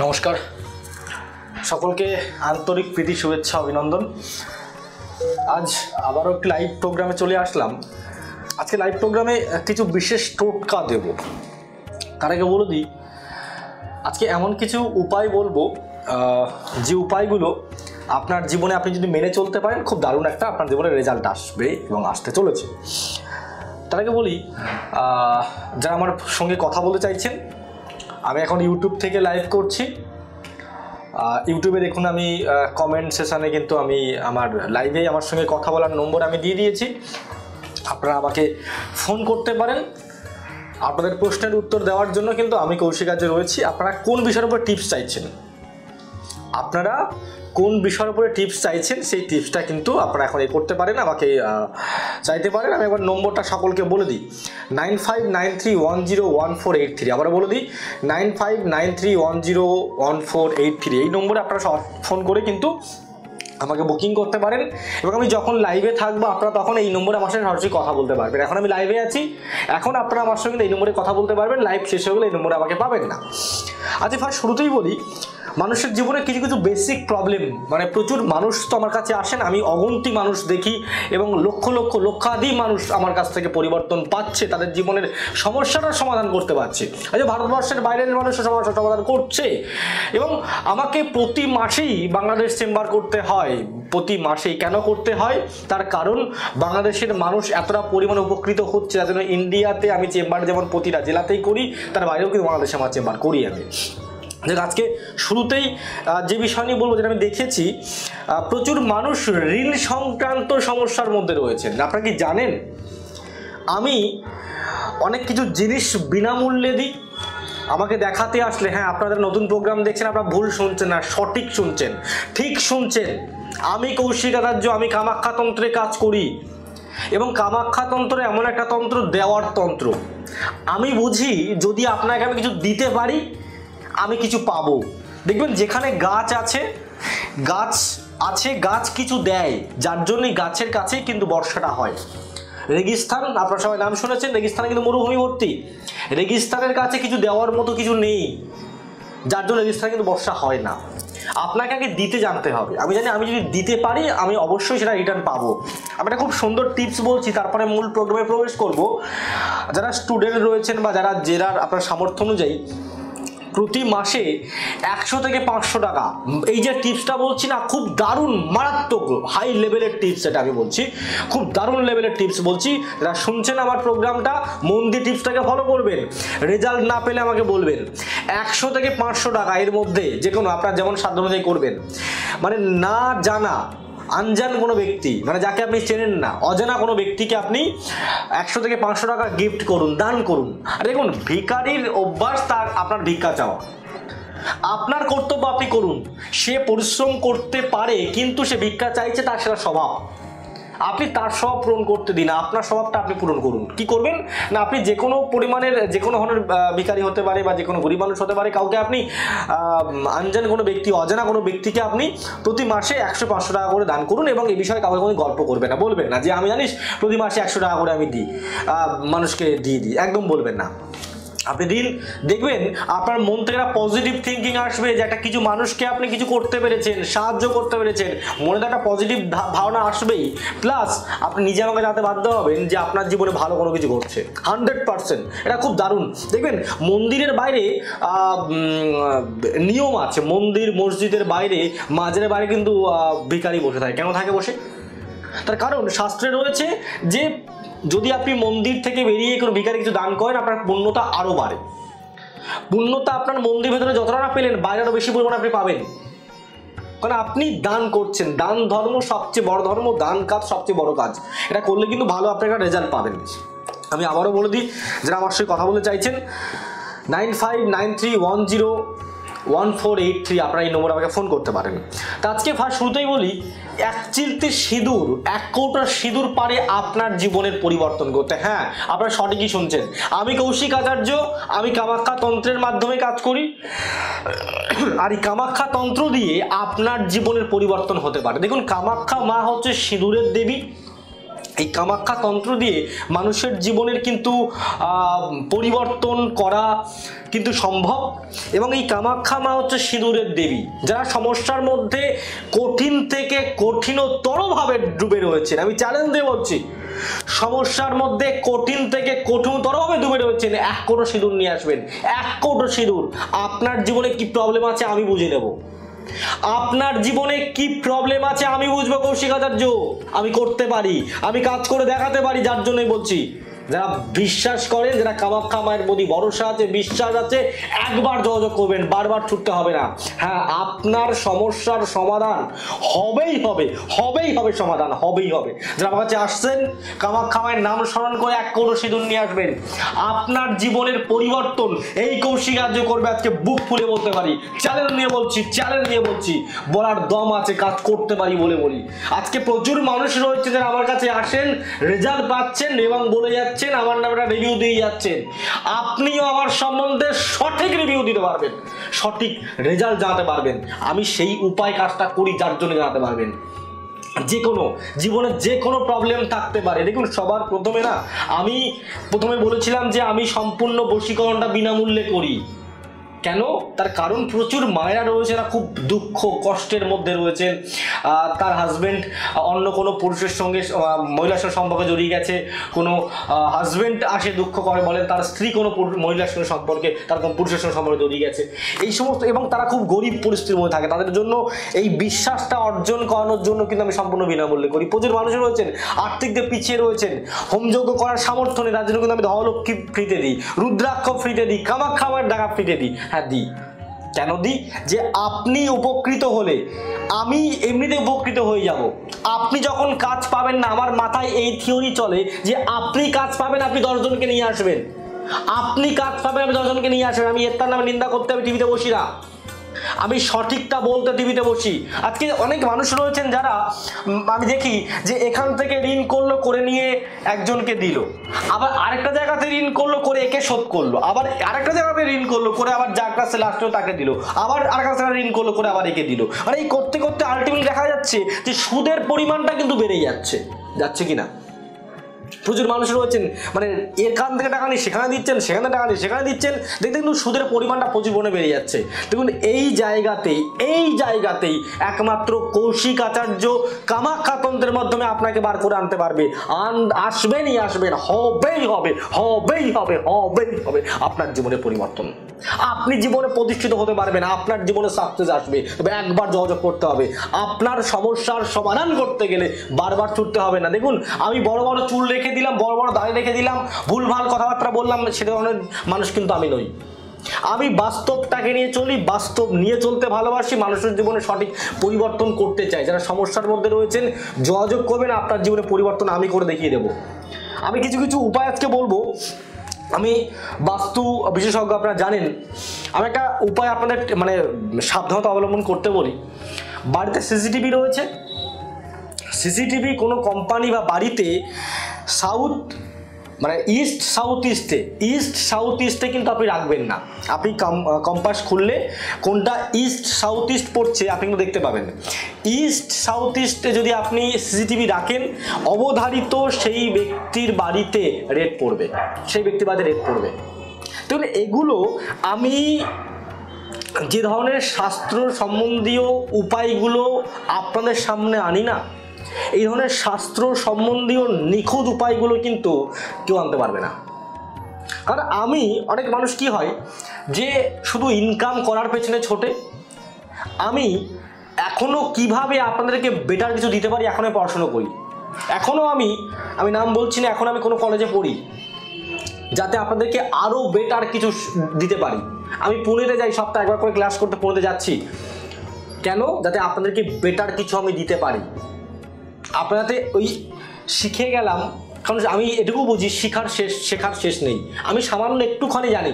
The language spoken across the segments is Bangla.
নমস্কার, সকলকে আন্তরিক প্রীতি শুভেচ্ছা অভিনন্দন। আজ আবারও একটি লাইভ প্রোগ্রামে চলে আসলাম। আজকে লাইভ প্রোগ্রামে কিছু বিশেষ টোটকা দেব। তার আগে বলে দিই, আজকে এমন কিছু উপায় বলবো যে উপায়গুলো আপনার জীবনে আপনি যদি মেনে চলতে পারেন খুব দারুণ একটা আপনার জীবনে রেজাল্ট আসবে এবং আসতে চলেছে। তার আগে বলি, যারা আমার সঙ্গে কথা বলতে চাইছেন, আমি এখন ইউটিউব থেকে লাইভ করছি। ইউটিউবে দেখুন, আমি কমেন্ট সেশানে কিন্তু আমি আমার লাইভে আমার সঙ্গে কথা বলার নম্বর আমি দিয়ে দিয়েছি। আপনারা আমাকে ফোন করতে পারেন আপনাদের প্রশ্নের উত্তর দেওয়ার জন্য। কিন্তু আমি কৌশিক আজ রয়েছি। আপনারা কোন বিষয়ের উপর টিপস চাইছেন, আপনারা কোন বিষয়ের উপরে টিপস চাইছেন সেই টিপসটা কিন্তু আপনারা এখন করতে পারেন, আমাকে চাইতে পারেন। আমি একবার নম্বরটা সকলকে বলে দিই, 9593101483। আবার বলে দিই, 9593101483। এই নম্বরে আপনারা ফোন করে কিন্তু আমাকে বুকিং করতে পারেন এবং আমি যখন লাইভে থাকবো আপনারা তখন এই নম্বরে আমার সঙ্গে সরাসরি কথা বলতে পারবেন। এখন আমি লাইভে আছি, এখন আপনারা আমার সঙ্গে এই নম্বরে কথা বলতে পারবেন। লাইভ শেষ হয়ে গেলে এই নম্বরে আমাকে পাবেন না। আচ্ছা, ফার্স্ট শুরুতেই বলি, মানুষের জীবনে কিছু কিছু বেসিক প্রবলেম, মানে প্রচুর মানুষ তো আমার কাছে আসেন, আমি অগন্তি মানুষ দেখি এবং লক্ষাধিক মানুষ আমার কাছ থেকে পরিবর্তন পাচ্ছে, তাদের জীবনের সমস্যাটার সমাধান করতে পারছে। আচ্ছা, ভারতবর্ষের বাইরের মানুষের সমস্যার সমাধান করছে এবং আমাকে প্রতি মাসেই বাংলাদেশ চেম্বার করতে হয়। প্রতি মাসেই কেন করতে হয়? তার কারণ বাংলাদেশের মানুষ এতটা পরিমাণে উপকৃত হচ্ছে, যার জন্য ইন্ডিয়াতে আমি চেম্বার যেমন প্রতিটা জেলাতেই করি, তার বাইরেও কিন্তু বাংলাদেশে আমার চেম্বার করি আমি। আজকে শুরুতেই যে বিষয় নিয়ে বলবো, যেটা আমি দেখেছি, প্রচুর মানুষ ঋণ সংক্রান্ত সমস্যার মধ্যে রয়েছেন। আপনারা কি জানেন, আমি অনেক কিছু জিনিস বিনামূল্যে দিই। আমাকে দেখাতে আসলে, হ্যাঁ আপনাদের নতুন প্রোগ্রাম দেখছেন, আপনারা ভুল শুনছেন না, সঠিক শুনছেন, ঠিক শুনছেন। আমি কৌশিক আচার্য, আমি কামাখ্যা তন্ত্রে কাজ করি এবং কামাখ্যা তন্ত্র এমন একটা তন্ত্র, দেওয়ার তন্ত্র। আমি বুঝি যদি আপনাকে আমি কিছু দিতে পারি আমি কিছু পাবো। দেখবেন যেখানে গাছ আছে, গাছ কিছু দেয়, যার জন্যই গাছের কাছেই কিন্তু বর্ষাটা হয়। রেগিস্তান, আপনারা সবাই নাম শুনেছেন, রেগিস্তানে কিন্তু মরুভূমি ভর্তি। রেগিস্তানের কাছে কিছু দেওয়ার মতো কিছু নেই, যার জন্য রেগিস্তানে কিন্তু বর্ষা হয় না। আপনাকে আগে দিতে জানতে হবে। আমি জানি আমি যদি দিতে পারি আমি অবশ্যই সেটা রিটার্ন পাবো। আমি একটা খুব সুন্দর টিপস বলছি, তারপরে মূল প্রোগ্রামে প্রবেশ করব। যারা স্টুডেন্ট রয়েছেন বা যারা জেলার আপনার সামর্থ্য অনুযায়ী প্রতি মাসে 100 থেকে 500 টাকা, এই যে টিপসটা বলছি না, খুব দারুণ মারাত্মক হাই লেভেলের টিপস, এটা আমি বলছি খুব দারুণ লেভেলের টিপস বলছি। যারা শুনছেন আমার প্রোগ্রামটা, মন দিয়ে টিপসটাকে ফলো করবেন। রেজাল্ট না পেলে আমাকে বলবেন। 100 থেকে 500 টাকা এর মধ্যে যে কোনো আপনার যেমন সাধ্য অনুযায়ী করবেন। মানে না জানা আনজান কোনো ব্যক্তি, মানে যাকে আপনি চেনেন না, অজানা কোনো ব্যক্তিকে আপনি 100 থেকে 500 টাকা গিফট করুন, দান করুন। আর দেখুন, ভিখারির অভ্যাস তার আপনার ভিক্ষা চাওয়া। আপনার কর্তব্য আপনি করুন। সে পরিশ্রম করতে পারে কিন্তু সে ভিক্ষা চাইছে, তার সেটা স্বভাব। আপনি তার স্বভাব পূরণ করতে দিন, আপনার স্বভাবটা আপনি পূরণ করুন। কি করবেন না, আপনি যে কোনো পরিমাণের যে কোনো ধরনের ভিখারি হতে পারে বা যে কোনো গরিব মানুষ হতে পারে, কাউকে আপনি আনজান কোনো ব্যক্তি, অজানা কোনো ব্যক্তিকে আপনি প্রতি মাসে 100-500 টাকা করে দান করুন এবং এই বিষয়ে কাউকে কোনো গল্প করবেন না, বলবেন না যে আমি জানিস প্রতি মাসে 100 টাকা করে আমি দিই, মানুষকে দিয়ে দিই, একদম বলবেন না। আপনি দিন, দেখবেন আপনার মন থেকে একটা পজিটিভ থিঙ্কিং আসবে যে একটা কিছু মানুষকে আপনি কিছু করতে পেরেছেন, সাহায্য করতে পেরেছেন, মনে তো একটা পজিটিভ ধারণা আসবেই। প্লাস আপনি নিজে আমাকে জানতে বাধ্য হবেন যে আপনার জীবনে ভালো কোনো কিছু ঘটছে 100%। এটা খুব দারুণ। দেখবেন মন্দিরের বাইরে নিয়ম আছে, মন্দির মসজিদের বাইরে, মাজারের বাইরে কিন্তু ভিখারি বসে থাকে। কেন থাকে বসে? তার কারণ শাস্ত্রে রয়েছে যে যদি আপনি মন্দির থেকে বেরিয়ে কোনো ভিখারি কিছু দান করেন, আপনার পুণ্যতা আরও বাড়ে। পুণ্যতা আপনার মন্দির ভেতরে যতটা না পেলেন, বাইরে আরও বেশি পরিমাণে আপনি পাবেন, কারণ আপনি দান করছেন। দান ধর্ম সবচেয়ে বড় ধর্ম, দান কাজ সবচেয়ে বড় কাজ। এটা করলে কিন্তু ভালো আপনি একটা রেজাল্ট পাবেন। আমি আবারও বলে দিই, যারা আমার সঙ্গে কথা বলতে চাইছেন, 9593101483, আপনারা এই নম্বরে আমাকে ফোন করতে পারেন। তা আজকে ফার্স্ট শুরুতেই বলি, এক চিলতে সিঁদুর, এক কৌটা সিঁদুর পারে আপনার জীবনের পরিবর্তন করতে। হ্যাঁ, আপনারা সঠিকই শুনছেন। আমি কৌশিক আচার্য, আমি কামাখ্যা তন্ত্রের মাধ্যমে কাজ করি। আর এই কামাখ্যা তন্ত্র দিয়ে আপনার জীবনের পরিবর্তন হতে পারে। দেখুন, কামাখ্যা মা হচ্ছে সিঁদুরের দেবী এই কামাখ্যা তন্ত্র দিয়ে মানুষের জীবনের কিন্তু পরিবর্তন করা কিন্তু সম্ভব। এবং এই কামাখ্যা মা হচ্ছে সিঁদুরের দেবী। যারা সমস্যার মধ্যে কঠিন থেকে কঠিনতরভাবে ডুবে রয়েছেন, আমি চ্যালেঞ্জ দিয়ে বলছি, সমস্যার মধ্যে কঠিন থেকে কঠিনতরভাবে ডুবে রয়েছেন, 1 কোটো সিঁদুর নিয়ে আসবেন। 1 কোটো সিঁদুর। আপনার জীবনে কি প্রবলেম আছে আমি বুঝে নেব। আপনার জীবনে কি প্রবলেম আছে আমি বুঝবো কৌশিক আচার্য। আমি করতে পারি, আমি কাজ করে দেখাতে পারি। যার জন্যই বলছি, যারা বিশ্বাস করেন, যারা কামাখ্যা মায়ের প্রতি ভরসা আছে, বিশ্বাস আছে, একবার যোগাযোগ করবেন, বারবার ছুটতে হবে না। হ্যাঁ, আপনার সমস্যার সমাধান হবেই হবে, হবেই হবে, সমাধান হবেই হবে। যারা আমার কাছে আসছেন, কামাখ্যা মায়ের নাম স্মরণ করে 1 কোটো সিঁদুর নিয়ে আসবেন। আপনার জীবনের পরিবর্তন এই কৌশিক আচার্য করবে, আজকে বুক ফুলে বলতে পারি। চ্যালেঞ্জ নিয়ে বলছি, চ্যালেঞ্জ নিয়ে বলছি, বলার দম আছে, কাজ করতে পারি বলে বলি। আজকে প্রচুর মানুষ রয়েছে যারা আমার কাছে আসেন, রেজাল্ট পাচ্ছেন এবং বলে যাচ্ছেন, আমার নামে একটা রিভিউ দিয়ে যাচ্ছেন। আপনিও আমার সম্বন্ধে সঠিক রিভিউ দিতে পারবেন, সঠিক রেজাল্ট জানাতে পারবেন। আমি সেই উপায় কাজটা করি, যার জন্য জানাতে পারবেন। যে কোনো জীবনে যে কোনো প্রবলেম থাকতে পারে। দেখুন, সবার প্রথমে না, আমি প্রথমে বলেছিলাম যে আমি সম্পূর্ণ বশীকরণটা বিনামূল্যে করি। কেন? তার কারণ প্রচুর মায়েরা রয়েছে, না খুব দুঃখ কষ্টের মধ্যে রয়েছেন। তার হাজব্যান্ড অন্য কোনো পুরুষের সঙ্গে, মহিলার সঙ্গে সম্পর্কে জড়িয়ে গেছে। কোনো হাজব্যান্ড আসে দুঃখ করে, বলেন তার স্ত্রী কোনো মহিলার সঙ্গে সম্পর্কে, তার কোনো পুরুষের সঙ্গে সম্পর্কে জড়িয়ে গেছে, এই সমস্ত। এবং তারা খুব গরিব পরিস্থিতির মধ্যে থাকে। তাদের জন্য এই বিশ্বাসটা অর্জন করানোর জন্য কিন্তু আমি সম্পূর্ণ বিনামূল্যে করি। প্রচুর মানুষ রয়েছেন আর্থিক দিকে পিছিয়ে রয়েছেন, হোমযজ্ঞ করার সামর্থ্য নেই, তার জন্য কিন্তু আমি ধনলক্ষ্মী ফ্রিতে দিই, রুদ্রাক্ষ ফ্রিতে দিই, কামাখ্যা মায়ের টাকা ফ্রিতে দিই। হ্যাঁ, দিই। কেন দিই? যে আপনি উপকৃত হলে আমি এমনিতে উপকৃত হয়ে যাব। আপনি যখন কাজ পাবেন না, আমার মাথায় এই থিওরি চলে যে আপনি কাজ পাবেন, আপনি 10 জনকে নিয়ে আসবেন। আপনি কাজ পাবেন, আমি 10 জনকে নিয়ে আসবেন। আমি এর নামে নিন্দা করতে আমি টিভিতে বসি না, আমি সঠিকটা বলতে টিভিতে বসি। আজকে অনেক মানুষ রয়েছেন যারা আমি দেখি যে এখান থেকে ঋণ করলো, করে নিয়ে একজনকে দিল, আবার আরেকটা জায়গাতে ঋণ করলো, করে একে শোধ করলো, আবার আরেকটা জায়গাতে ঋণ করলো, করে আবার যার কাছে লাস্টেও তাকে দিল, আবার আরেকটা জায়গায় ঋণ করলো, করে আবার একে দিল। মানে এই করতে করতে আলটিমেটলি দেখা যাচ্ছে যে সুদের পরিমাণটা কিন্তু বেড়ে যাচ্ছে কিনা। প্রচুর মানুষ রয়েছেন, মানে এখান থেকে টাকা নিয়ে সেখানে দিচ্ছেন, সেখানে টাকা নিয়ে সেখানে দিচ্ছেন, দেখতে কিন্তু সুদের পরিমাণটা প্রচুর পরিমাণে বেড়ে যাচ্ছে। দেখুন, এই জায়গাতেই একমাত্র কৌশিক আচার্য কামাখ্যা তন্ত্রের মাধ্যমে আপনাকে বার করে আনতে পারবে। আসবেনই আসবেন, হবেই হবে, হবেই হবে, হবেই হবে আপনার জীবনে পরিবর্তন। আপনি জীবনে প্রতিষ্ঠিত হতে পারবেন, আপনার জীবনে সাকসেস আসবে। তবে একবার যোগাযোগ করতে হবে। আপনার সমস্যার সমাধান করতে গেলে বারবার ছুটতে হবে না। দেখুন, আমি বড় বড় চুল রেখে দিলাম, বড় বড় দাড়ি রেখে দিলাম, ভুলভাল কথাবার্তা বললাম, সে ধরনের মানুষ কিন্তু আমি নই। আমি বাস্তবটাকে নিয়ে চলি, বাস্তব নিয়ে চলতে ভালোবাসি, মানুষের জীবনে সঠিক পরিবর্তন করতে চাই। যারা সমস্যার মধ্যে রয়েছেন যোগাযোগ করবেন, আপনার জীবনে পরিবর্তন আমি করে দেখিয়ে দেবো। আমি কিছু কিছু উপায় আজকে বলবো। আমি বাস্তু বিশেষজ্ঞ, আপনারা জানেন। আমি একটা উপায় আপনাদের মানে সাবধানতা অবলম্বন করতে বলি। বাড়িতে সিসিটিভি রয়েছে, সিসিটিভি কোনো কোম্পানি বা বাড়িতে সাউথ মানে ইস্ট সাউথ ইস্টে কিন্তু আপনি রাখবেন না। আপনি কম্পাস খুললে কোনটা ইস্ট সাউথ ইস্ট পড়ছে আপনি কিন্তু দেখতে পাবেন। ইস্ট সাউথ ইস্টে যদি আপনি সিসিটিভি রাখেন, অবধারিত সেই ব্যক্তির বাড়িতে রেড পড়বে, সেই ব্যক্তির বাড়িতে রেড পড়বে। তাহলে এগুলো আমি যে ধরনের শাস্ত্র সম্বন্ধীয় উপায়গুলো আপনাদের সামনে আনি না, এই ধরনের শাস্ত্র সম্বন্ধীয় নিখুঁত উপায়গুলো কিন্তু কেউ আনতে পারবে না। কারণ অনেক মানুষ কি হয় যে শুধু ইনকাম করার পেছনে ছোটে। আমি এখনো কিভাবে আপনাদেরকে বেটার কিছু দিতে পারি এখনো পড়াশোনা করি। এখনো আমি নাম বলছি না, এখন আমি কোনো কলেজে পড়ি যাতে আপনাদেরকে আরো বেটার কিছু দিতে পারি। আমি পুনেতে যাই, সপ্তাহে একবার করে ক্লাস করতে পুনেতে যাচ্ছি। কেন? যাতে আপনাদেরকে বেটার কিছু আমি দিতে পারি। আপনাদের ওই শিখে গেলাম, কারণ আমি এটুকু বুঝি শেখার শেষ নেই। আমি সামান্য একটুখানি জানি।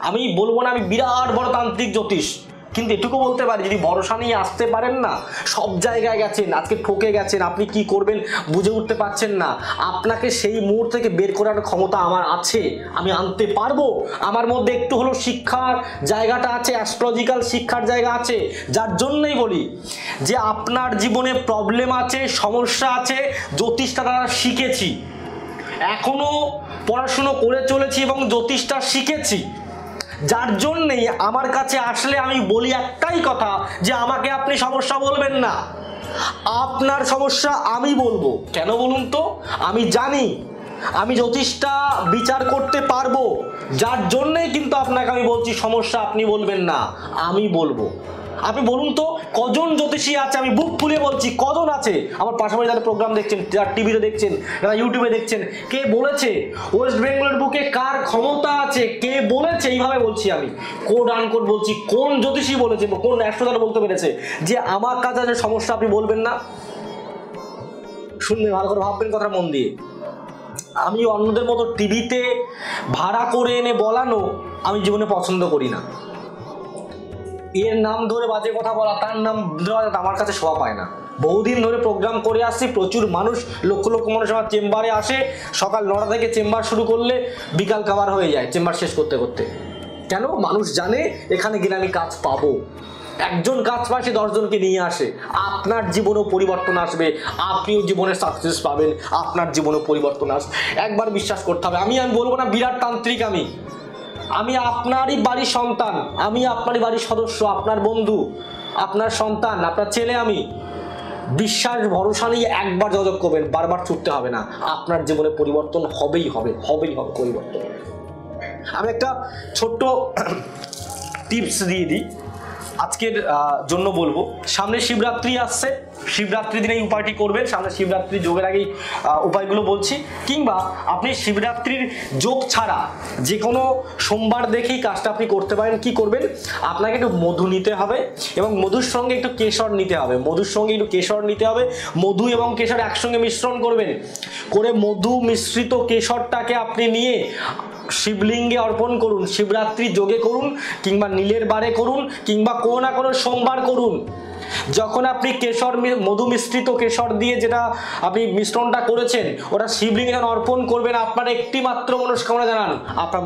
আমি বলবো না আমি বিরাট বড় তান্ত্রিক জ্যোতিষ, কিন্তু এটুকু বলতে পারি, যদি ভরসা নিয়ে আসতে পারেন না, সব জায়গায় গেছেন, আজকে ঠকে গেছেন, আপনি কি করবেন বুঝে উঠতে পারছেন না, আপনাকে সেই মুহূর্ত থেকে বের করার ক্ষমতা আমার আছে, আমি আনতে পারবো। আমার মধ্যে একটু হলো শিক্ষার জায়গাটা আছে, অ্যাস্ট্রোলজিক্যাল শিক্ষার জায়গা আছে, যার জন্যই বলি যে আপনার জীবনে প্রবলেম আছে, সমস্যা আছে, জ্যোতিষটা তারা শিখেছি, এখনো পড়াশুনো করে চলেছি এবং জ্যোতিষটা শিখেছি, যার জন্যেই আমার কাছে আসলে আমি বলি একটাই কথা, যে আমাকে আপনি সমস্যা বলবেন না, আপনার সমস্যা আমি বলবো। কেন বলুন তো? আমি জানি আমি জ্যোতিষটা বিচার করতে পারবো, যার জন্যই কিন্তু আপনাকে আমি বলছি সমস্যা আপনি বলবেন না, আমি বলবো। আপনি বলুন তো কজন জ্যোতিষী আছে, আমি বুক ফুলিয়ে বলছি কজন আছে আমার পাশাপাশি, যারা প্রোগ্রাম দেখছেন, যারা টিভিতে দেখছেন, যারা ইউটিউবে দেখছেন, কে বলেছে ওয়েস্ট বেঙ্গলের বুকে কার ক্ষমতা আছে, কে বলেছে? এইভাবে বলছি আমি, কোড আনকোড বলছি, কোন জ্যোতিষী বলেছে, কোন অ্যাস্ট্রোলজার বলতে পেরেছে যে আমার কাছে যে সমস্যা আপনি বলবেন না? শুনবেন, ভালো করে ভাববেন কথা মন দিয়ে। আমি অন্যদের মতো টিভিতে ভাড়া করে এনে বলানো আমি জীবনে পছন্দ করি না। এর নাম ধরে বাজে কথা বলা, তার নাম ধরে আমার কাছে শোভা পায় না। বহুদিন ধরে প্রোগ্রাম করে আসছি, প্রচুর মানুষ, লক্ষ লক্ষ মানুষ আমার চেম্বারে আসে, সকাল 9টা থেকে চেম্বার শুরু করলে বিকাল কাবার হয়ে যায় চেম্বার শেষ করতে করতে। কেন? মানুষ জানে এখানে গেলে আমি কাজ পাবো। একজন কাজ পায়, সে 10 জনকে নিয়ে আসে। আপনার জীবনেও পরিবর্তন আসবে, আপনিও জীবনে সাকসেস পাবেন, আপনার জীবনেও পরিবর্তন আসবে। একবার বিশ্বাস করতে হবে। আমি বলবো না বিরাট তান্ত্রিক, আমি আপনারই বাড়ির সন্তান, আমি আপনারই বাড়ির সদস্য, আপনার বন্ধু, আপনার সন্তান, আপনার ছেলে। আমি বিশ্বাস ভরসা নিয়ে একবার যোগাযোগ করবেন, বারবার ছুটতে হবে না, আপনার জীবনে পরিবর্তন হবেই হবে পরিবর্তন। আমি একটা ছোট্ট টিপস দিয়ে দিই আজকের জন্য বলবো। সামনে শিবরাত্রি আসছে, শিবরাত্রি দিনে এই উপায়টি করবেন। সামনে শিবরাত্রি যোগের আগেই উপায়গুলো বলছি। কিংবা আপনি শিবরাত্রির যোগ ছাড়া যে কোনো সোমবার দেখেই কাজটা আপনি করতে পারেন। কি করবেন? আপনাকে একটু মধু নিতে হবে এবং মধুর সঙ্গে একটু কেশর নিতে হবে, মধু এবং কেশর একসঙ্গে মিশ্রণ করবেন, করে মধু মিশ্রিত কেশরটাকে আপনি নিয়ে শিবলিঙ্গে অর্পণ করুন। শিবরাত্রি যোগে করুন, কিংবা নীলের বারে করুন, কিংবা কোনো না কোনো সোমবার করুন। যখন আপনি মধু মিশ্রিত কেশর দিয়ে যেটা আপনি মিশ্রণটা করেছেন, ওটা শিবলিঙ্গে যখন অর্পণ করবেন, আপনার একটি মাত্র মনস্কামনা জানান, আপনার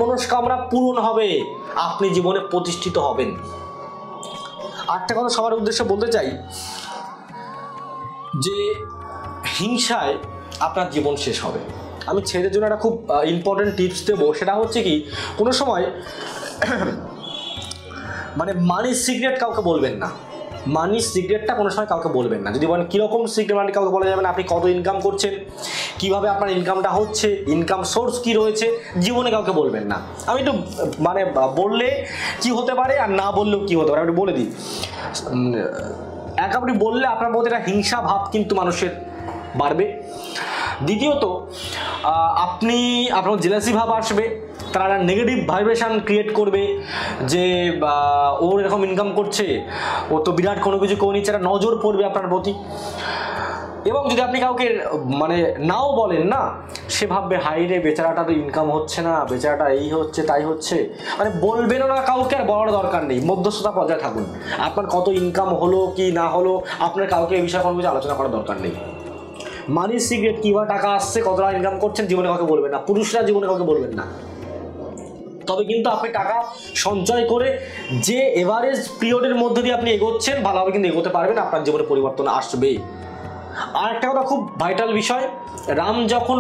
মনস্কামনা পূরণ হবে, আপনি জীবনে প্রতিষ্ঠিত হবেন। আরেকটা কথা সবার উদ্দেশ্যে বলতে চাই, যে হিংসায় আপনার জীবন শেষ হবে। আমি ছেলেদের জন্য একটা খুব ইম্পর্টেন্ট টিপস দেবো, সেটা হচ্ছে কি, কোনো সময় মানে মানির সিক্রেট কাউকে বলবেন না, মানির সিক্রেটটা কোনো সময় কাউকে বলবেন না। যদি বলেন কীরকম সিক্রেট, মানে কাউকে বলা যাবে না আপনি কত ইনকাম করছেন, কিভাবে আপনার ইনকামটা হচ্ছে, ইনকাম সোর্স কি রয়েছে, জীবনে কাউকে বলবেন না। আমি একটু মানে বললে কি হতে পারে আর না বললেও কি হতে পারে আমি একটু বলে দিই। আপনি বললে আপনার মধ্যে একটা হিংসা ভাব কিন্তু মানুষের বাড়বে। দ্বিতীয়ত আপনার জেলাসি ভাব আসবে, তারা নেগেটিভ ভাইব্রেশন ক্রিয়েট করবে যে ওর এরকম ইনকাম করছে, ও তো বিরাট কোনো কিছু করে নিচ্ছে, একটা নজর পড়বে আপনার প্রতি। এবং যদি আপনি কাউকে মানে নাও বলেন না, সে ভাববে হাই রে বেচারাটা তো ইনকাম হচ্ছে না, বেচারাটা এই হচ্ছে তাই হচ্ছে, মানে বলবেনও না কাউকে, আর বলার দরকার নেই, মধ্যস্থতা পর্যায়ে থাকুন। আপনার কত ইনকাম হলো কি না হলো, আপনার কাউকে এই বিষয়ে কোনো কিছু আলোচনা করার দরকার নেই। মানির সিক্রেট, কিভাবে টাকা আসছে, কত টাকা ইনকাম করছেন, জীবনে কাউকে বলবেন না, পুরুষরা জীবনে কাউকে বলবেন না। তবে কিন্তু আপনি টাকা সঞ্চয় করে যে এভারেজ পিরিয়ডের মধ্যে দিয়ে আপনি এগোচ্ছেন, ভালোভাবে কিন্তু এগোতে পারবেন, আপনার জীবনে পরিবর্তন আসবে। আর একটা কথা খুব ভাইটাল বিষয়, রাবণ যখন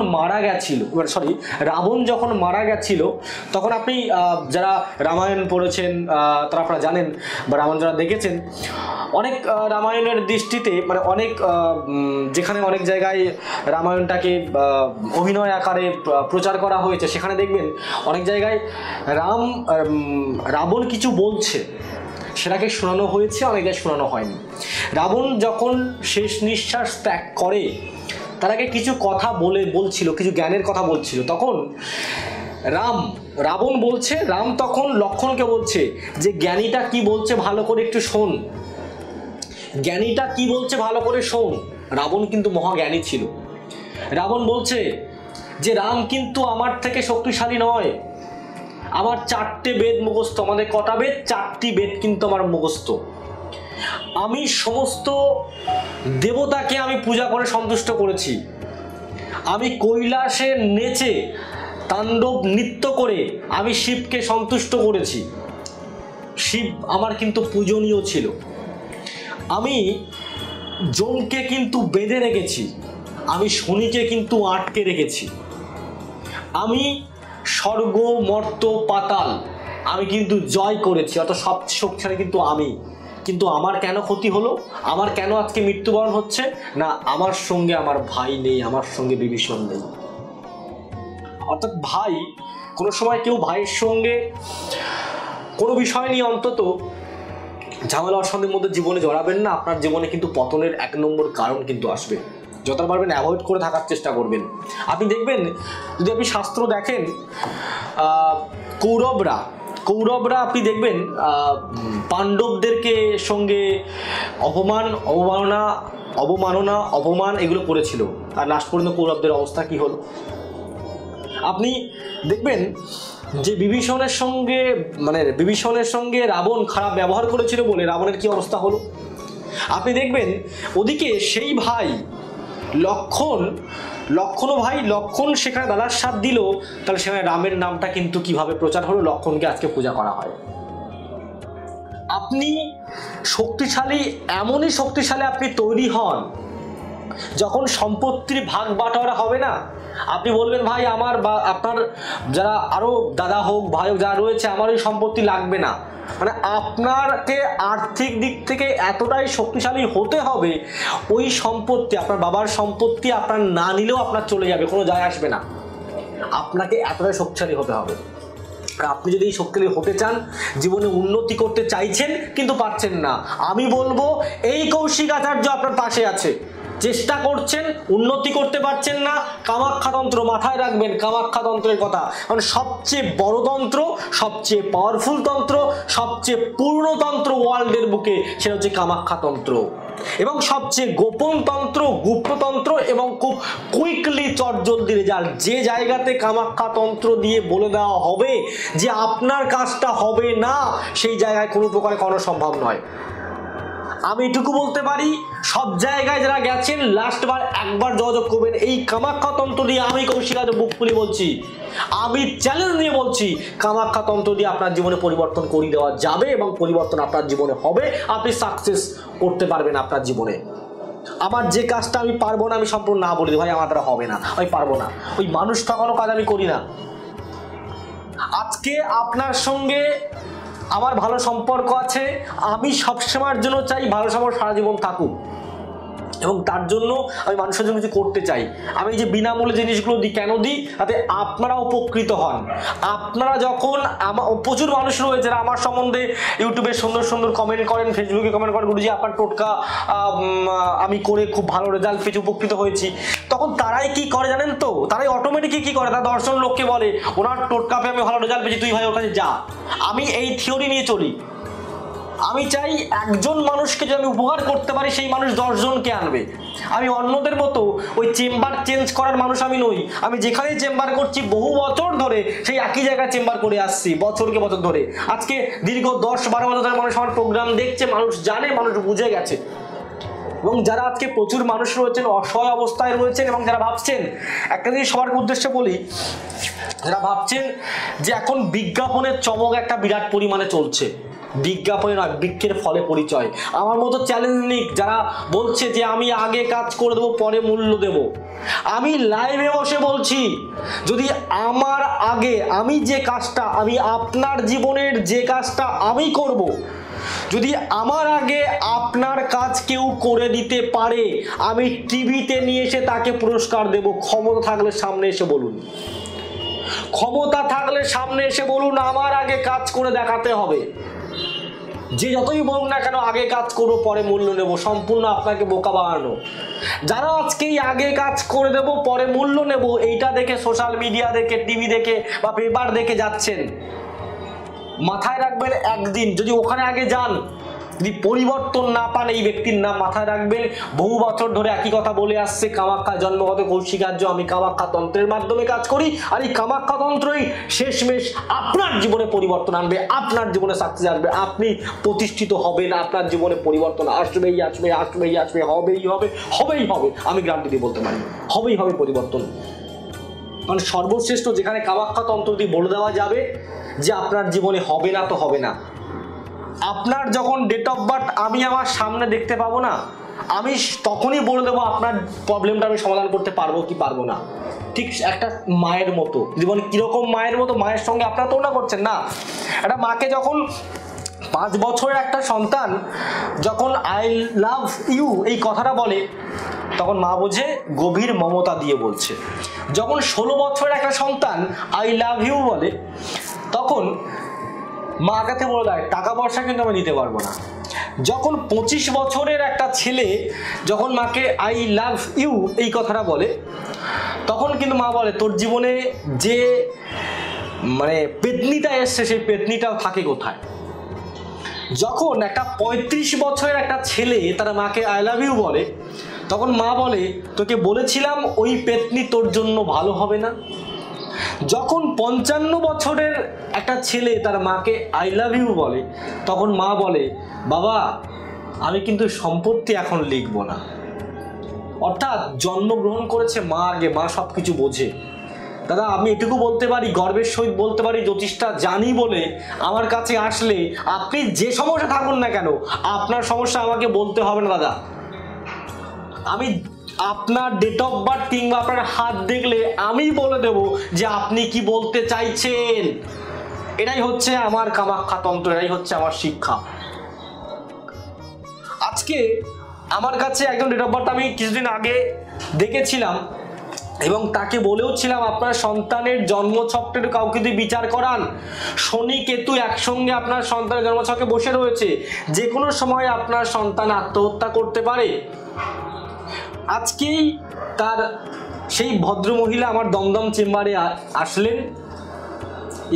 মারা গেছিল, তখন আপনি যারা রামায়ণ পড়েছেন তারা আপনারা জানেন, বা রামায়ণ যারা দেখেছেন, অনেক রামায়ণের দৃষ্টিতে মানে অনেক যেখানে অনেক জায়গায় রামায়ণটাকে অভিনয় আকারে প্রচার করা হয়েছে, সেখানে দেখবেন অনেক জায়গায় রাবণ কিছু বলছে, সেটাকে শোনানো হয়েছে, অনেক জায়গায় শোনানো হয়নি। রাবণ যখন শেষ নিঃশ্বাস ত্যাগ করে, তার আগে কিছু কথা বলছিল, কিছু জ্ঞানের কথা বলছিল, তখন রাবণ বলছে, রাম তখন লক্ষ্মণকে বলছে যে জ্ঞানীটা কি বলছে ভালো করে একটু শোন, জ্ঞানীটা কি বলছে ভালো করে শোন। রাবণ কিন্তু মহাজ্ঞানী ছিল। রাবণ বলছে যে রাম কিন্তু আমার থেকে শক্তিশালী নয়, আমার 4টে বেদ মুখস্থ। আমাদের কটা বেদ? 4টি বেদ কিন্তু আমার মুখস্থ। আমি সমস্ত দেবতাকে আমি পূজা করে সন্তুষ্ট করেছি। আমি কৈলাসে নেচে তাণ্ডব নৃত্য করে আমি শিবকে সন্তুষ্ট করেছি। শিব আমার কিন্তু পূজনীয় ছিল। আমি যমকে কিন্তু বেঁধে রেখেছি, আমি শনিকে কিন্তু আটকে রেখেছি। আমি স্বর্গ মর্ত পাতাল আমি কিন্তু জয় করেছি, অর্থাৎ সব শক্তিশালী কিন্তু আমি। কিন্তু আমার কেন ক্ষতি হলো? আমার কেন আজকে মৃত্যুবরণ হচ্ছে? না, আমার সঙ্গে আমার ভাই নেই, আমার সঙ্গে বিভীষণ নেই। অর্থাৎ ভাই, কোনো সময় কেউ ভাইয়ের সঙ্গে কোনো বিষয় নিয়ে অন্তত ঝামেলা অশান্তির মধ্যে জীবনে জড়াবেন না। আপনার জীবনে কিন্তু পতনের 1 নম্বর কারণ কিন্তু আসবে। যতটা পারবেন অ্যাভয়েড করে থাকার চেষ্টা করবেন। আপনি দেখবেন, যদি আপনি শাস্ত্র দেখেন, কৌরবরা আপনি দেখবেন পাণ্ডবদেরকে সঙ্গে অপমান এগুলো করেছিল, আর লাস্ট পর্যন্ত কৌরবদের অবস্থা কি হলো? আপনি দেখবেন যে বিভীষণের সঙ্গে রাবণ খারাপ ব্যবহার করেছিল বলে রাবণের কি অবস্থা হলো। আপনি দেখবেন ওদিকে সেই ভাই লক্ষণ সেখানে দাদার সাথ দিল, তাহলে সেখানে রামের নামটা কিন্তু কিভাবে প্রচার হলো, লক্ষণকে আজকে পূজা করা হয়। আপনি শক্তিশালী, এমনই শক্তিশালী আপনি তৈরি হন যখন সম্পত্তির ভাগ বাটোয়ারা হবে না, আপনি বলবেন ভাই আমার বা আপনার যারা আরো দাদা হোক ভাই হোক যারা রয়েছে, আমার ওই সম্পত্তি লাগবে না। মানে আপনাকে আর্থিক দিক থেকে এতটাই শক্তিশালী হতে হবে, ওই সম্পত্তি আপনার বাবার সম্পত্তি আপনার না নিলেও আপনার চলে যাবে, কোনো যায় আসবে না। আপনাকে এতটাই শক্তিশালী হতে হবে। আপনি যদি শক্তিশালী হতে চান, জীবনে উন্নতি করতে চাইছেন কিন্তু পারছেন না, আমি বলবো এই কৌশিক আচার্য আপনার পাশে আছে। চেষ্টা করছেন, উন্নতি করতে পারছেন না, কামাখ্যাতন্ত্র মাথায় রাখবেন। কামাখ্যাতন্ত্রের কথা, কারণ সবচেয়ে বড় তন্ত্র, সবচেয়ে পাওয়ারফুল তন্ত্র, সবচেয়ে পূর্ণতন্ত্র ওয়ার্ল্ডের বুকে, সেটা হচ্ছে কামাখ্যাতন্ত্র। এবং সবচেয়ে গোপন তন্ত্র, গুপ্ততন্ত্র, এবং খুব কুইকলি চটজলদি রেজাল্ট। যে জায়গাতে কামাখ্যাতন্ত্র দিয়ে বলে দেওয়া হবে যে আপনার কাজটা হবে না, সেই জায়গায় কোনো প্রকারে করা সম্ভব নয়। আমি এটুকু বলতে পারি, সব জায়গায় যারা গেছেন লাস্টবার একবার যোগাযোগ করবেন। এই কামাখ্যাতন্ত্র দিয়ে আমি কৌশিক আচার্য বুক খুলে বলছি, আমি চ্যালেঞ্জ নিয়ে বলছি, কামাখ্যাতন্ত্র দিয়ে আপনার জীবনে পরিবর্তন করে দেওয়া যাবে এবং পরিবর্তন আপনার জীবনে হবে। আপনি সাকসেস করতে পারবেন আপনার জীবনে। আমার যে কাজটা আমি পারবো না, আমি সম্পূর্ণ না বলি ভাই আমার দ্বারা হবে না, আমি পারবো না, ওই মানুষ ঠকানো কাজ আমি করি না। আজকে আপনার সঙ্গে আমার ভালো সম্পর্ক আছে, আমি সবসময়ের জন্য চাই ভালো সম্পর্ক সারা জীবন থাকুক, এবং তার জন্য আমি মানুষের জন্য কিছু করতে চাই। আমি যে বিনামূল্যে জিনিসগুলো দিই, কেন দিই? তাতে আপনারা উপকৃত হন। আপনারা যখন প্রচুর মানুষ রয়েছে যারা আমার সম্বন্ধে ইউটিউবে সুন্দর সুন্দর কমেন্ট করেন, ফেসবুকে কমেন্ট করেন, গুরুজি আপনার টোটকা আমি করে খুব ভালো রেজাল্ট পেয়েছি, উপকৃত হয়েছি, তখন তারাই কি করে জানেন তো? তারাই অটোমেটিকলি কি করে, তারা 10 জন লোককে বলে ওনার টোটকা পেয়ে আমি ভালো রেজাল্ট পেয়েছি, তুই ভাই ওর কাছে যা। আমি এই থিওরি নিয়ে চলি। আমি চাই একজন মানুষকে যদি আমি উপকার করতে পারি, সেই মানুষ 10 জনকে আনবে। আমি অন্যদের মতো ওই চেম্বার চেঞ্জ করার মানুষ আমি নই। আমি যেখানেই চেম্বার করছি বহু বছর ধরে সেই একই জায়গায় চেম্বার করে আসছি, বছরকে বছর ধরে। আজকে দীর্ঘ 10-12 বছর ধরে মানুষ আমার প্রোগ্রাম দেখছে, মানুষ জানে, মানুষ বুঝে গেছে। এবং যারা আজকে প্রচুর মানুষ রয়েছেন অসহায় অবস্থায় রয়েছেন, এবং যারা ভাবছেন, একটা জিনিস সবার উদ্দেশ্যে বলি, যারা ভাবছেন যে এখন বিজ্ঞাপনের চমক একটা বিরাট পরিমাণে চলছে, বিজ্ঞাপনে নয়, বৃক্ষের ফলে পরিচয়। আমার মতো চ্যালেঞ্জ নিক যারা বলছে যে আমি আগে কাজ করে দেবো পরে মূল্য দেব। আমি লাইভে বসে বলছি, যদি আমার আগে আমি যে কাজটা, আমি আপনার জীবনের যে কাজটা আমি করব, যদি আমার আগে আপনার কাজ কেউ করে দিতে পারে, আমি টিভিতে নিয়ে এসে তাকে পুরস্কার দেব। ক্ষমতা থাকলে সামনে এসে বলুন, ক্ষমতা থাকলে সামনে এসে বলুন, আমার আগে কাজ করে দেখাতে হবে। যে যতই বলুন না কেন আগে কাজ করবো পরে মূল্য নেব, সম্পূর্ণ আপনাকে বোকা বানানো। যারা আজকেই আগে কাজ করে দেব পরে মূল্য নেব, এইটা দেখে সোশ্যাল মিডিয়া দেখে, টিভি দেখে বা পেপার দেখে যাচ্ছেন, মাথায় রাখবেন একদিন যদি ওখানে আগে যান যদি পরিবর্তন না পান এই ব্যক্তির নাম মাথায় রাখবেন। বহু বছর ধরে একই কথা বলে আসছে, কামাখ্যা জন্মগত কৌশিকার্য, আমি কামাখ্যা তন্ত্রের মাধ্যমে কাজ করি, আর এই কামাখ্যা তন্ত্রই শেষমেশ আপনার জীবনে পরিবর্তন আনবে, আপনার জীবনে সাকসেস আসবে, আপনি প্রতিষ্ঠিত হবেন, আপনার জীবনে পরিবর্তন আসবেই আসবে, আসবেই আসবে, হবেই হবে, হবেই হবে, আমি গ্যারান্টি দিয়ে বলতে পারি, হবেই হবে পরিবর্তন। মানে সর্বশ্রেষ্ঠ যেখানে কামাখ্যা তন্ত্র দিয়ে বলে দেওয়া যাবে যে আপনার জীবনে হবে না তো হবে না। আপনার যখন ডেট অফ বার্থ আমি আমার সামনে দেখতে পাবো না, আমি তখনই বলে দেবো আপনার প্রবলেমটা আমি সমাধান করতে পারবো কি পারবো না। ঠিক একটা মায়ের মতো, জীবনে কিরকম মায়ের মতো, মায়ের সঙ্গে আপনারা তুলনা করছেন না। একটা মাকে যখন 5 বছরের একটা সন্তান যখন আই লাভ ইউ এই কথাটা বলে, তখন মা বোঝে গভীর মমতা দিয়ে বলছে। যখন 16 বছরের একটা সন্তান আই লাভ ইউ বলে, তখন মা কাছে বলে দেয় টাকা পয়সা কিন্তু আমি দিতে পারবো না। যখন 25 বছরের একটা ছেলে যখন মাকে আই লাভ ইউ এই কথাটা বলে, তখন কিন্তু মা বলে তোর জীবনে যে মানে পেতনিটা এসছে সেই পেতনিটাও থাকে কোথায়। যখন একটা 35 বছরের একটা ছেলে তার মাকে আই লাভ ইউ বলে, তখন মা বলে তোকে বলেছিলাম ওই পেতনি তোর জন্য ভালো হবে না। যখন 55 বছরের একটা ছেলে তার মাকে আই লাভ ইউ বলে, তখন মা বলে বাবা আমি কিন্তু সম্পত্তি এখন লিখবো না। অর্থাৎ জন্মগ্রহণ করেছে মা আগে, মা সব কিছু বোঝে। দাদা আমি এটুকু বলতে পারি, গর্বের সহিত বলতে পারি, জ্যোতিষটা জানি বলে আমার কাছে আসলে আপনি যে সমস্যা থাকুন না কেন আপনার সমস্যা আমাকে বলতে হবে না দাদা। আমি আপনার ডেট অফ বার্থ কিংবা আপনার হাত দেখলে আমি বলে দেব যে আপনি কি বলতে চাইছেন। এটাই হচ্ছে আমার কামাখ্যা তন্ত্র, এটাই হচ্ছে আমার শিক্ষা। আজকে আমার কাছে একজন ডেট অফ বার্থ আমি কিছুদিন আগে দেখেছিলাম এবং তাকে বলেও ছিলাম আপনার সন্তানের জন্মছকটা কাউকে যদি বিচার করান, শনি কেতু একসঙ্গে আপনার সন্তানের জন্মছকে বসে রয়েছে, যে কোনো সময় আপনার সন্তান আত্মহত্যা করতে পারে। আজকেই তার সেই ভদ্র মহিলা আমার দমদম চেম্বারে আসলেন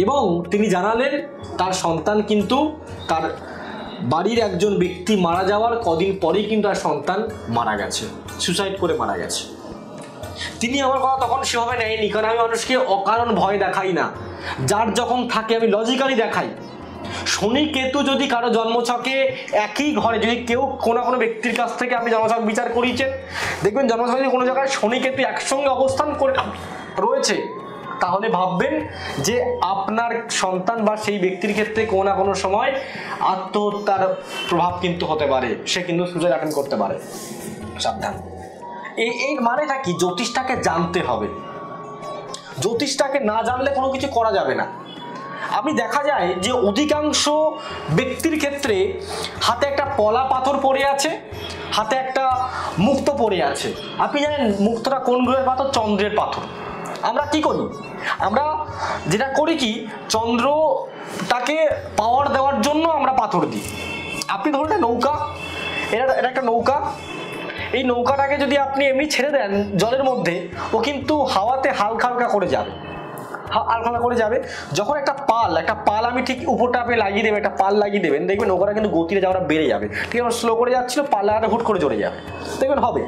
এবং তিনি জানালেন তার সন্তান কিন্তু তার বাড়ির একজন ব্যক্তি মারা যাওয়ার কদিন পরেই কিন্তু তার সন্তান মারা গেছে, সুসাইড করে মারা গেছে। তিনি আমার কথা তখন সেভাবে নেয়নি, কারণ আমি মানুষকে অকারণ ভয় দেখাই না, যার যখন থাকে আমি লজিক্যালি দেখাই। শনি কেতু যদি কারো জন্মছকে একই ঘরে, যদি কেউ কোনো ব্যক্তির কাছ থেকে আপনি জন্মছক বিচার করিয়েছেন, দেখবেন জন্মছকে যদি কোনো জায়গায় শনি কেতু একসঙ্গে অবস্থান করে রয়েছে, তাহলে ভাববেন যে আপনার সন্তান বা সেই ব্যক্তির ক্ষেত্রে কোনো না কোনো সময় আত্মহত্যার প্রভাব কিন্তু হতে পারে, সে কিন্তু সুসাইড অ্যাটেম্প্ট করতে পারে। সাবধান। এই মানেটা কি? জ্যোতিষটাকে জানতে হবে, জ্যোতিষটাকে না জানলে কোনো কিছু করা যাবে না। আপনি দেখা যায় যে অধিকাংশ ব্যক্তির ক্ষেত্রে হাতে একটা পলা পাথর পড়ে আছে, হাতে একটা মুক্ত পড়ে আছে। আপনি জানেন মুক্তটা কোন গ্রহের পাথর? চন্দ্রের পাথর। আমরা কি করি? আমরা যেটা করি কি, চন্দ্রটাকে পাওয়ার দেওয়ার জন্য আমরা পাথর দিই। আপনি ধরুন নৌকা, এটা একটা নৌকা, এই নৌকাটাকে যদি আপনি এমনি ছেড়ে দেন জলের মধ্যে, ও কিন্তু হাওয়াতে হালকা হালকা করে যাবে, হালকা করে যাবে। যখন একটা পাল আমি ঠিক উপরটা আপনি লাগিয়ে দেবেন, একটা পাল লাগিয়ে দেবেন, দেখবেন নৌকাটা কিন্তু গতিতে যাওয়াটা বেড়ে যাবে। ঠিক আছে, স্লো করে যাচ্ছিল, পাল লাগাটা হুট করে জড়ে যাবে, দেখবেন হবে।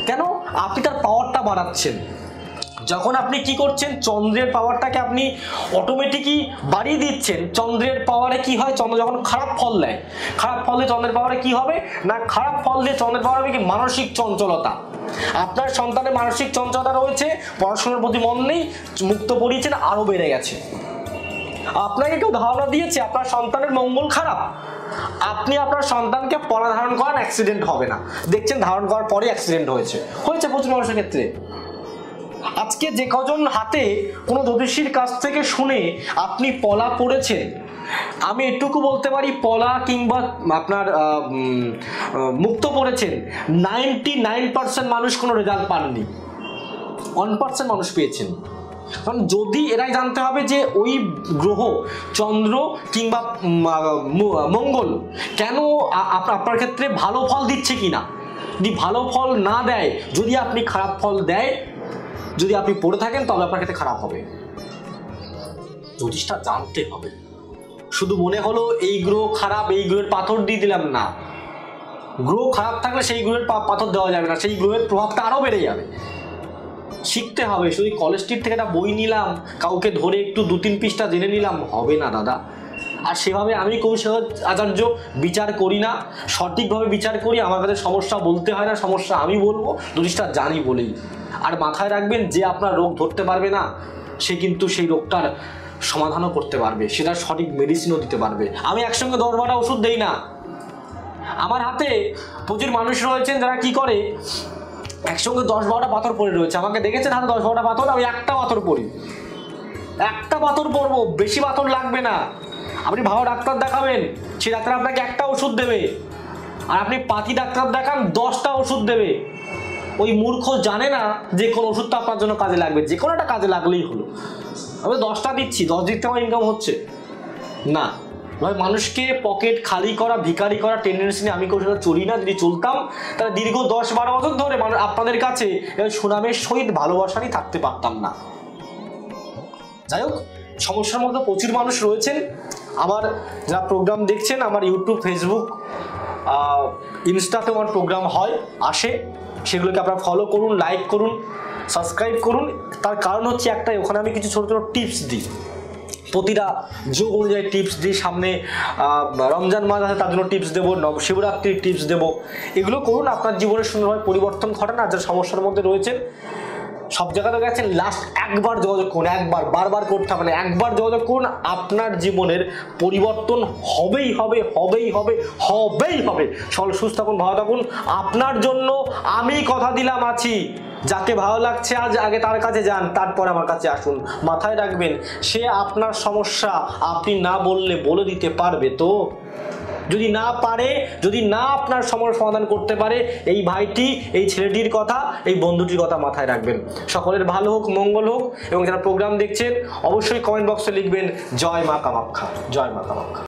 কেন? আপনি তার পাওয়ারটা বাড়াচ্ছেন। যখন আপনি কি করছেন, চন্দ্রের পাওয়ারটাকে আপনি অটোমেটিকই বাড়িয়ে দিচ্ছেন। চন্দ্রের পাওয়ারে কি হয়? চন্দ্র যখন খারাপ ফল দেয়, খারাপ ফল দিয়ে চন্দ্রের পাওয়ারে কি হবে না, খারাপ ফল দিয়ে চন্দ্রের পাওয়ারে হবে কি, মানসিক চঞ্চলতা। আপনার সন্তানের মানসিক চঞ্চলতা রয়েছে, পড়াশোনার প্রতি মন নেই, মুক্ত পড়িয়েছেন, আরো বেড়ে গেছে। আপনাকে কেউ ধারণা দিয়েছে আপনার সন্তানের মঙ্গল খারাপ, আপনি আপনার সন্তানকে পড়া ধারণ করান, অ্যাক্সিডেন্ট হবে না। দেখছেন ধারণ করার পরে অ্যাক্সিডেন্ট হয়েছে প্রচুর মানুষের ক্ষেত্রে। আজকে যে কজন হাতে কোনো জ্যোতিষীর কাছ থেকে শুনে আপনি পলা পড়েছেন, আমি এটুকু বলতে পারি পলা কিংবা আপনার মুক্ত পড়েছেন, 99% মানুষ কোনো রেজাল্ট পাননি, 1% মানুষ পেয়েছেন। কারণ যদি এরাই জানতে হবে যে ওই গ্রহ চন্দ্র কিংবা মঙ্গল কেন আপনার ক্ষেত্রে ভালো ফল দিচ্ছে কিনা। যদি ভালো ফল না দেয়, যদি আপনি খারাপ ফল দেয়, যদি আপনি পড়ে থাকেন, তবে আপনার ক্ষেত্রে খারাপ হবে। জ্যোতিষটা জানতে হবে, শুধু মনে হলো এই গ্রহ খারাপ, এই গ্রহের পাথর দিয়ে দিলাম না। গ্রহ খারাপ থাকলে সেই গ্রহের পাথর দেওয়া যাবে না, সেই গ্রহের প্রভাবটা আরও বেড়ে যাবে। শিখতে হবে। শুধু কলেজ স্ট্রিট থেকে একটা বই নিলাম, কাউকে ধরে একটু 2-3 পৃষ্ঠা জেনে নিলাম, হবে না দাদা। আর সেভাবে আমি কৌশল আচার্য বিচার করি না, সঠিকভাবে বিচার করি। আমার কাছে সমস্যা বলতে হয় না, সমস্যা আমি বলবো, জিনিসটা জানি বলেই। আর মাথায় রাখবেন, যে আপনার রোগ ধরতে পারবে না সে কিন্তু সেই রোগটার সমাধানও করতে পারবে, সেটার সঠিক মেডিসিনও দিতে পারবে। আমি একসঙ্গে 10-12টা ওষুধ দেই না। আমার হাতে প্রচুর মানুষ রয়েছেন যারা কি করে, একসঙ্গে 10-12টা পাথর পড়ে রয়েছে। আমাকে দেখেছেন হাতে 10-12টা পাথর, আমি একটা পাথর পড়ি, একটা পাথর পড়বো, বেশি পাথর লাগবে না। আপনি ভালো ডাক্তার দেখাবেন, সেই ডাক্তার আপনাকে একটা ওষুধ দেবে, আর আপনি পাতি ডাক্তার দেখান 10টা ওষুধ দেবে। ওই মূর্খ জানে না যে কোন ওষুধটা আপনার জন্য কাজে লাগবে, যে কোনো একটা কাজে লাগলেই হলো। আমি 10টা দিচ্ছি, 10 দিক থেকে আমার ইনকাম হচ্ছে না। ভাই, মানুষকে পকেট খালি করা, ভিখারি করা টেন্ডেন্সি নিয়ে আমি কোনো চলি না। যদি চলতাম তাহলে দীর্ঘ 10-12 বছর ধরে আপনাদের কাছে সুনামের সহিত ভালোবাসারই থাকতে পারতাম না। যাই হোক, সমস্যার মধ্যে প্রচুর মানুষ রয়েছেন। আমার যারা প্রোগ্রাম দেখছেন, আমার ইউটিউব, ফেসবুক, ইনস্টাতে আমার প্রোগ্রাম হয়, আসে, সেগুলোকে আপনারা ফলো করুন, লাইক করুন, সাবস্ক্রাইব করুন। তার কারণ হচ্ছে একটাই, ওখানে আমি কিছু ছোটো ছোটো টিপস দিই, প্রতিটা যোগ অনুযায়ী টিপস দিই। সামনে রমজান মাস আছে, তার জন্য টিপস দেবো, শিবরাত্রির টিপস দেবো। এগুলো করুন, আপনার জীবনে সুন্দরভাবে পরিবর্তন ঘটান। আর যারা সমস্যার মধ্যে রয়েছেন, সব জায়গাতে গেছেন, লাস্ট একবার যোগাযোগ করুন, একবার, বারবার করতে হবে না, একবার যোগাযোগ করুন। আপনার জীবনের পরিবর্তন হবেই হবে, হবেই হবে, হবেই হবে। সকলে সুস্থ থাকুন, ভালো থাকুন। আপনার জন্য আমি কথা দিলাম আছি। যাকে ভালো লাগছে আজ আগে তার কাছে যান, তারপর আমার কাছে আসুন। মাথায় রাখবেন, সে আপনার সমস্যা আপনি না বললে বলে দিতে পারবে তো। যদি না পারে, যদি না আপনার সমস্যার সমাধান করতে পারে, এই ভাইটি, এই ছেলেটির কথা, এই বন্ধুটির কথা মাথায় রাখবেন। সকলের ভালো হোক, মঙ্গল হোক। এবং যারা প্রোগ্রাম দেখছেন অবশ্যই কমেন্ট বক্সে লিখবেন জয় মা কামাখ্যা, জয় মা কামাখ্যা।